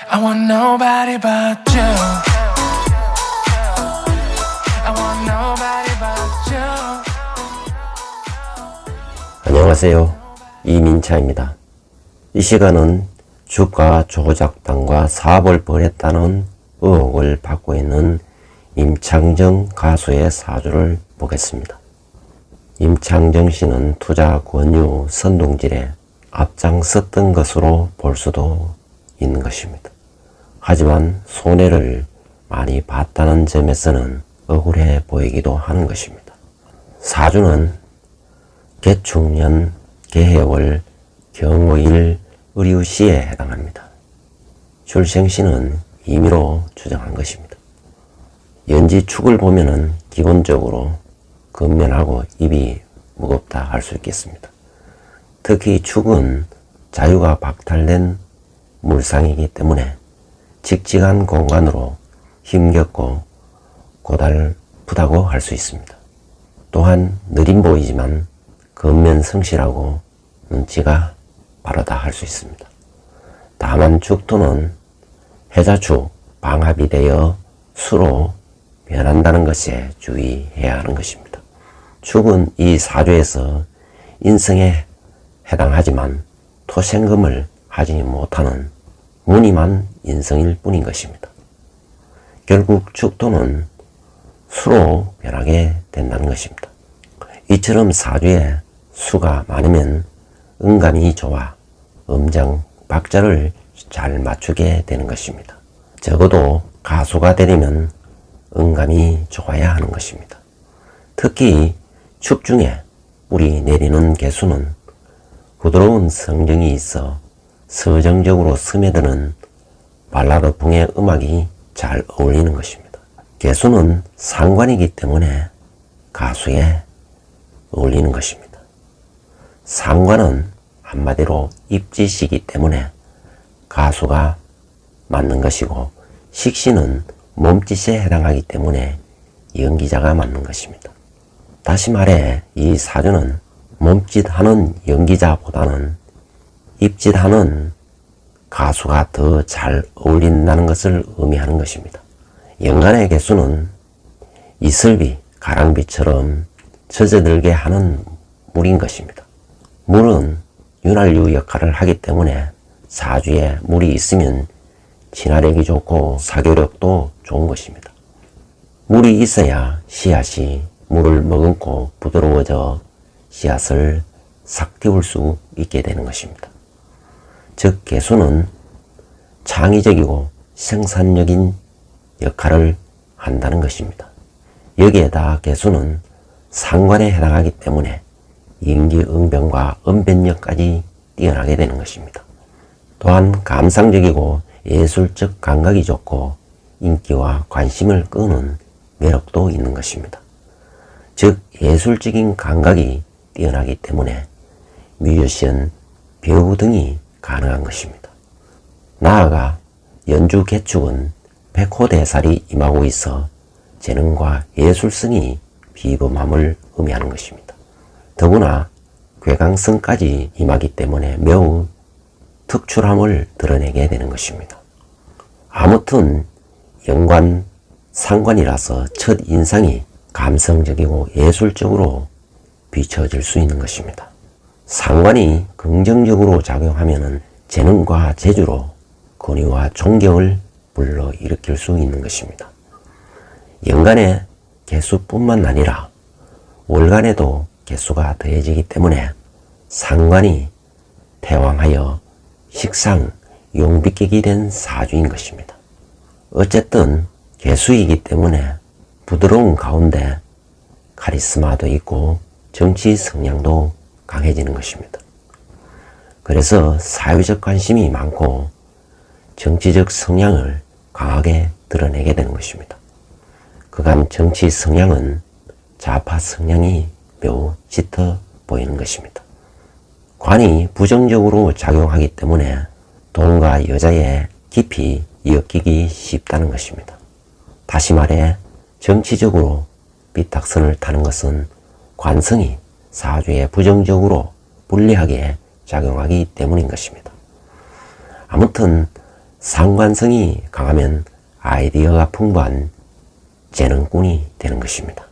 I want nobody but you. I want nobody but you. 안녕하세요. 이민차입니다. 이 시간은 주가 조작당과 사업을 벌였다는 의혹을 받고 있는 임창정 가수의 사주를 보겠습니다. 임창정 씨는 투자 권유 선동질에 앞장섰던 것으로 볼 수도 있는 것입니다. 하지만 손해를 많이 봤다는 점에서는 억울해 보이기도 하는 것입니다. 사주는 개축년 개해월 경오일 을유시에 해당합니다. 출생시는 임의로 추정한 것입니다. 연지축을 보면은 기본적으로 근면하고 입이 무겁다 할 수 있겠습니다. 특히 축은 자유가 박탈된 물상이기 때문에 직직한 공간으로 힘겹고 고달프다고 할 수 있습니다. 또한 느림 보이지만 근면 성실하고 눈치가 빠르다 할 수 있습니다. 다만 축토는 해자축 방합이 되어 수로 변한다는 것에 주의해야 하는 것입니다. 축은 이 사주에서 인성에 해당하지만 토생금을 하지 못하는 무늬만 인성일 뿐인 것입니다. 결국 축토는 수로 변하게 된다는 것입니다. 이처럼 사주에 수가 많으면 음감이 좋아 음정, 박자를 잘 맞추게 되는 것입니다. 적어도 가수가 되려면 음감이 좋아야 하는 것입니다. 특히 축 중에 뿌리 내리는 개수는 부드러운 성정이 있어 서정적으로 스며드는 발라드풍의 음악이 잘 어울리는 것입니다. 개수는 상관이기 때문에 가수에 어울리는 것입니다. 상관은 한마디로 입지시기 때문에 가수가 맞는 것이고, 식신은 몸짓에 해당하기 때문에 연기자가 맞는 것입니다. 다시 말해 이 사주는 몸짓하는 연기자보다는 입짓하는 가수가 더 잘 어울린다는 것을 의미하는 것입니다. 연간의 개수는 이슬비, 가랑비처럼 젖어들게 하는 물인 것입니다. 물은 윤활유 역할을 하기 때문에 사주에 물이 있으면 친화력이 좋고 사교력도 좋은 것입니다. 물이 있어야 씨앗이 물을 머금고 부드러워져 씨앗을 싹 틔울 수 있게 되는 것입니다. 즉 개수는 창의적이고 생산적인 역할을 한다는 것입니다. 여기에다 개수는 상관에 해당하기 때문에 인기응변과 언변력까지 뛰어나게 되는 것입니다. 또한 감상적이고 예술적 감각이 좋고 인기와 관심을 끄는 매력도 있는 것입니다. 즉 예술적인 감각이 뛰어나기 때문에 뮤지션, 배우 등이 가능한 것입니다. 나아가 연주 개축은 백호대살이 임하고 있어 재능과 예술성이 비범함을 의미하는 것입니다. 더구나 괴강성까지 임하기 때문에 매우 특출함을 드러내게 되는 것입니다. 아무튼 연관, 상관이라서 첫 인상이 감성적이고 예술적으로 비춰질 수 있는 것입니다. 상관이 긍정적으로 작용하면 재능과 재주로 권위와 존경을 불러일으킬 수 있는 것입니다. 연간의 개수뿐만 아니라 월간에도 개수가 더해지기 때문에 상관이 태왕하여 식상, 용비격이 된 사주인 것입니다. 어쨌든 개수이기 때문에 부드러운 가운데 카리스마도 있고 정치 성향도 강해지는 것입니다. 그래서 사회적 관심이 많고 정치적 성향을 강하게 드러내게 되는 것입니다. 그간 정치 성향은 좌파 성향이 매우 짙어 보이는 것입니다. 관이 부정적으로 작용하기 때문에 돈과 여자에 깊이 엮이기 쉽다는 것입니다. 다시 말해 정치적으로 삐딱선을 타는 것은 관성이 사주에 부정적으로 불리하게 작용하기 때문인 것입니다. 아무튼 상관성이 강하면 아이디어가 풍부한 재능꾼이 되는 것입니다.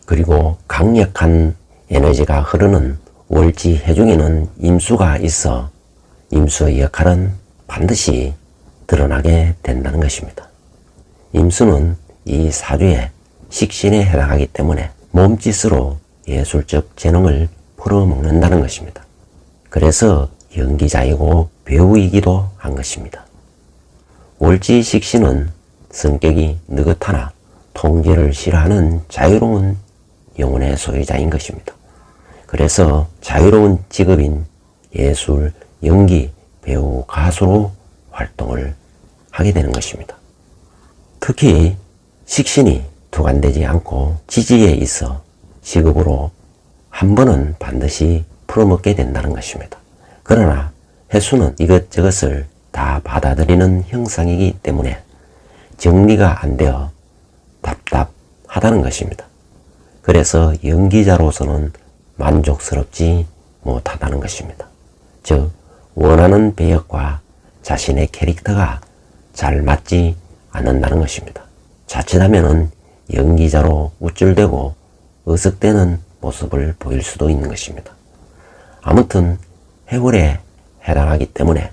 그리고 강력한 에너지가 흐르는 월지 해중에는 임수가 있어 임수의 역할은 반드시 드러나게 된다는 것입니다. 임수는 이 사주의 식신에 해당하기 때문에 몸짓으로 예술적 재능을 풀어먹는다는 것입니다. 그래서 연기자이고 배우이기도 한 것입니다. 월지 식신은 성격이 느긋하나 통제를 싫어하는 자유로운 영혼의 소유자인 것입니다. 그래서 자유로운 직업인 예술, 연기, 배우, 가수로 활동을 하게 되는 것입니다. 특히 식신이 두관되지 않고 지지에 있어 직업으로 한 번은 반드시 풀어먹게 된다는 것입니다. 그러나 해수는 이것저것을 다 받아들이는 형상이기 때문에 정리가 안 되어 답답하다는 것입니다. 그래서 연기자로서는 만족스럽지 못하다는 것입니다. 즉, 원하는 배역과 자신의 캐릭터가 잘 맞지 않는다는 것입니다. 자칫하면 연기자로 우쭐대고 의석대는 모습을 보일 수도 있는 것입니다. 아무튼 해월에 해당하기 때문에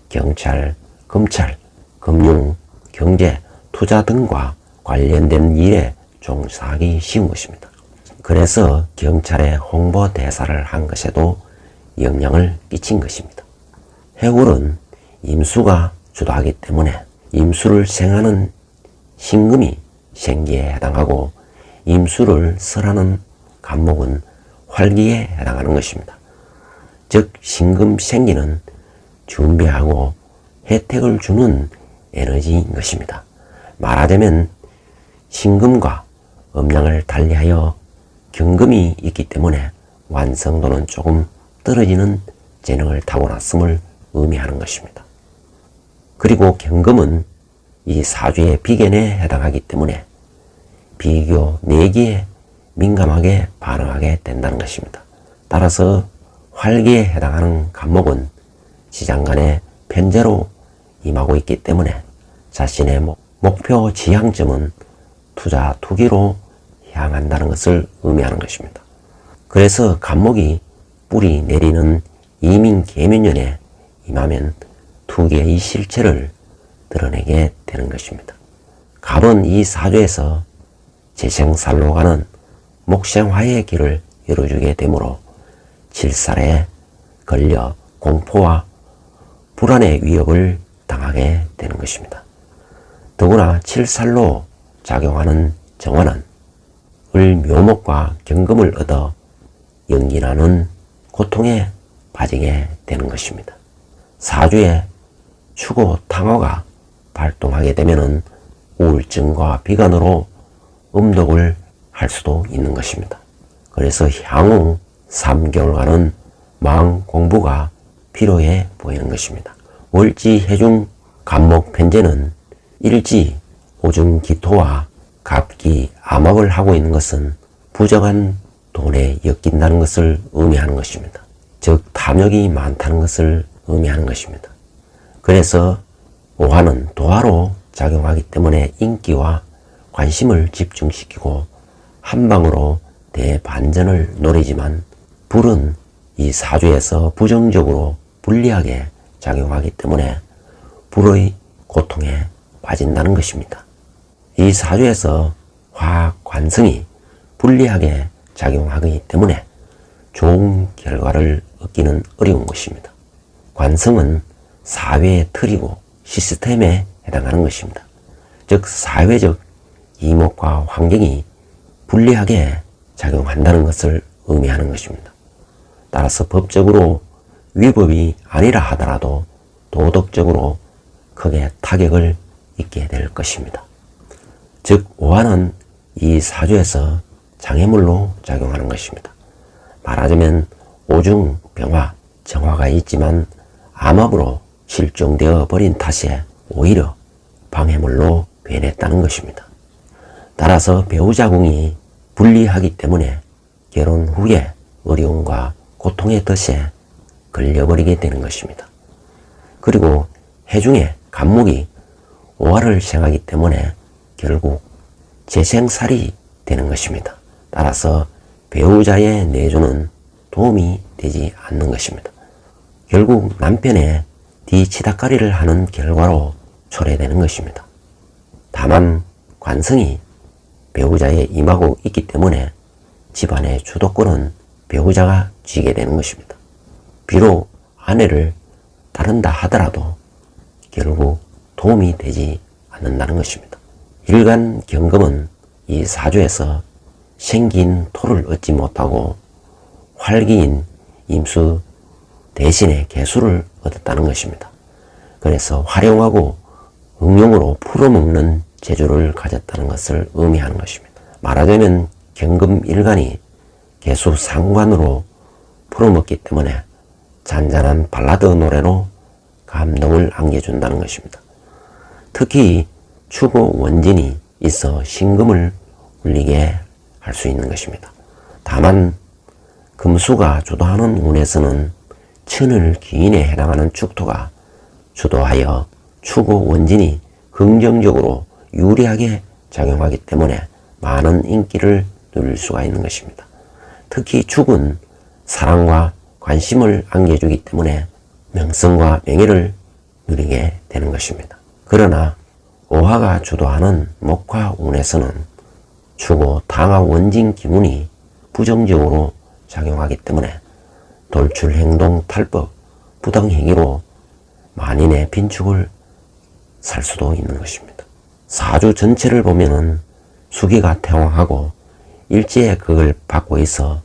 경찰, 검찰, 금융, 경제, 투자 등과 관련된 일에 종사하기 쉬운 것입니다. 그래서 경찰의 홍보 대사를 한 것에도 영향을 끼친 것입니다. 해월은 임수가 주도하기 때문에 임수를 생하는 신금이 생기에 해당하고 임수를 설하는 간목은 활기에 해당하는 것입니다. 즉 신금 생기는 준비하고 혜택을 주는 에너지인 것입니다. 말하자면 신금과 음양을 달리하여 경금이 있기 때문에 완성도는 조금 떨어지는 재능을 타고났음을 의미하는 것입니다. 그리고 경금은 이 사주의 비견에 해당하기 때문에 비교, 내기에 민감하게 반응하게 된다는 것입니다. 따라서 활기에 해당하는 간목은 지장간의 편제로 임하고 있기 때문에 자신의 목표 지향점은 투자, 투기로 향한다는 것을 의미하는 것입니다. 그래서 간목이 뿌리 내리는 이민 계면년에 임하면 투기의 실체를 드러내게 되는 것입니다. 갑은 이 사주에서 재생살로 가는 목생화의 길을 열어주게 되므로 칠살에 걸려 공포와 불안의 위협을 당하게 되는 것입니다. 더구나 칠살로 작용하는 정화는 을묘목과 경금을 얻어 연기나는 고통에 빠지게 되는 것입니다. 사주에 추고 탕화가 발동하게 되면 우울증과 비관으로 음독을 할 수도 있는 것입니다. 그래서 향후 3개월간은 마음 공부가 필요해 보이는 것입니다. 월지 해중 간목 편제는 일지 오중 기토와 갑기 암합을 하고 있는 것은 부정한 돈에 엮인다는 것을 의미하는 것입니다. 즉 탐욕이 많다는 것을 의미하는 것입니다. 그래서 오화는 도화로 작용하기 때문에 인기와 관심을 집중시키고 한방으로 대반전을 노리지만 불은 이 사주에서 부정적으로 불리하게 작용하기 때문에 불의 고통에 빠진다는 것입니다. 이 사주에서 화관성이 불리하게 작용하기 때문에 좋은 결과를 얻기는 어려운 것입니다. 관성은 사회의 틀이고 시스템에 해당하는 것입니다. 즉 사회적 이목과 환경이 불리하게 작용한다는 것을 의미하는 것입니다. 따라서 법적으로 위법이 아니라 하더라도 도덕적으로 크게 타격을 입게 될 것입니다. 즉 오화는 이 사주에서 장애물로 작용하는 것입니다. 말하자면 오중, 병화, 정화가 있지만 암합으로 실종되어 버린 탓에 오히려 방해물로 변했다는 것입니다. 따라서 배우자궁이 불리하기 때문에 결혼 후에 어려움과 고통의 덫에 걸려버리게 되는 것입니다. 그리고 해중에 간목이 오화를 생하기 때문에 결국 재생살이 되는 것입니다. 따라서 배우자의 내조는 도움이 되지 않는 것입니다. 결국 남편의 뒤치다거리를 하는 결과로 초래되는 것입니다. 다만 관성이 배우자에 임하고 있기 때문에 집안의 주도권은 배우자가 쥐게 되는 것입니다. 비록 아내를 따른다 하더라도 결국 도움이 되지 않는다는 것입니다. 일간 경금은 이 사주에서 생긴 토를 얻지 못하고 활기인 임수 대신에 개수를 얻었다는 것입니다. 그래서 활용하고 응용으로 풀어먹는 재주를 가졌다는 것을 의미하는 것입니다. 말하자면 경금 일간이 개수 상관으로 풀어먹기 때문에 잔잔한 발라드 노래로 감동을 안겨준다는 것입니다. 특히 추고 원진이 있어 신금을 울리게 할 수 있는 것입니다. 다만 금수가 주도하는 운에서는 천을 기인에 해당하는 축토가 주도하여 추고 원진이 긍정적으로 유리하게 작용하기 때문에 많은 인기를 누릴 수가 있는 것입니다. 특히 축은 사랑과 관심을 안겨주기 때문에 명성과 명예를 누리게 되는 것입니다. 그러나 오화가 주도하는 목화 운에서는 추고 당화 원진 기운이 부정적으로 작용하기 때문에 돌출 행동 탈법 부당행위로 만인의 빈축을 살 수도 있는 것입니다. 사주 전체를 보면은 수기가 태왕하고 일제의 극을 받고 있어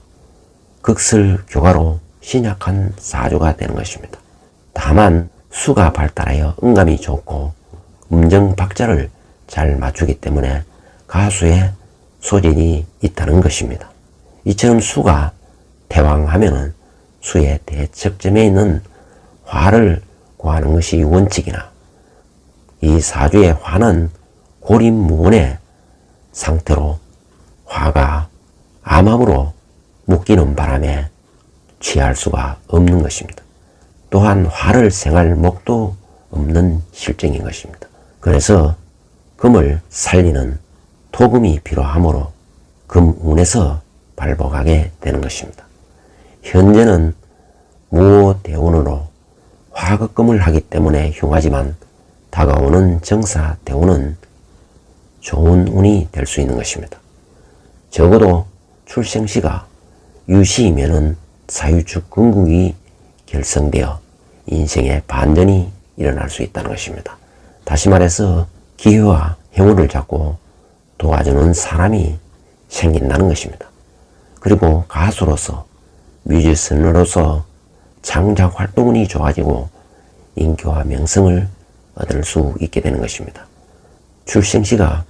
극설교가로 신약한 사주가 되는 것입니다. 다만 수가 발달하여 음감이 좋고 음정박자를 잘 맞추기 때문에 가수의 소질이 있다는 것입니다. 이처럼 수가 태왕하면은 수의 대척점에 있는 화를 구하는 것이 원칙이나 이 사주의 화는 고립무원의 상태로 화가 암암으로 묶이는 바람에 취할 수가 없는 것입니다. 또한 화를 생할 목도 없는 실정인 것입니다. 그래서 금을 살리는 토금이 필요하므로 금운에서 발복하게 되는 것입니다. 현재는 무오대운으로 화극금을 하기 때문에 흉하지만 다가오는 정사대운은 좋은 운이 될 수 있는 것입니다. 적어도 출생시가 유시이면은 사유축 근국이 결성되어 인생의 반전이 일어날 수 있다는 것입니다. 다시 말해서 기회와 행운을 잡고 도와주는 사람이 생긴다는 것입니다. 그리고 가수로서 뮤지션으로서 창작 활동이 좋아지고 인기와 명성을 얻을 수 있게 되는 것입니다. 출생시가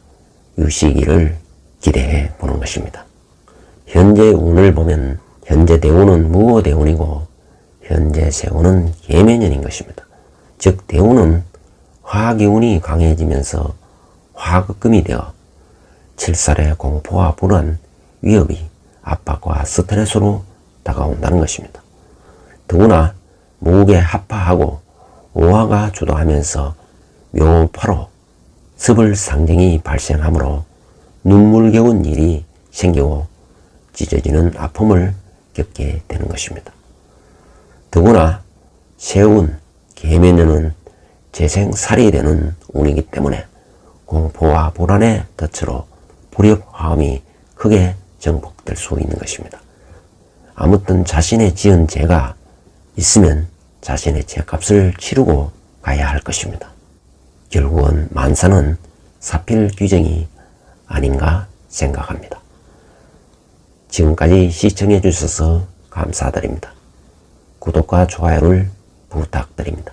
유시기를 기대해 보는 것입니다. 현재 운을 보면 현재 대운은 무오대운이고 현재 세운은 계면년인 것입니다. 즉 대운은 화기운이 강해지면서 화극금이 되어 칠살의 공포와 불안, 위협이 압박과 스트레스로 다가온다는 것입니다. 더구나 목에 합파하고 오화가 주도하면서 묘파로 습을 상징이 발생하므로 눈물겨운 일이 생기고 찢어지는 아픔을 겪게 되는 것입니다. 더구나 세운, 계면년은 재생살이 되는 운이기 때문에 공포와 불안의 덫으로 불협화음이 크게 정복될 수 있는 것입니다. 아무튼 자신의 지은 죄가 있으면 자신의 죄값을 치르고 가야 할 것입니다. 결국은 만사는 사필 규정이 아닌가 생각합니다. 지금까지 시청해 주셔서 감사드립니다. 구독과 좋아요를 부탁드립니다.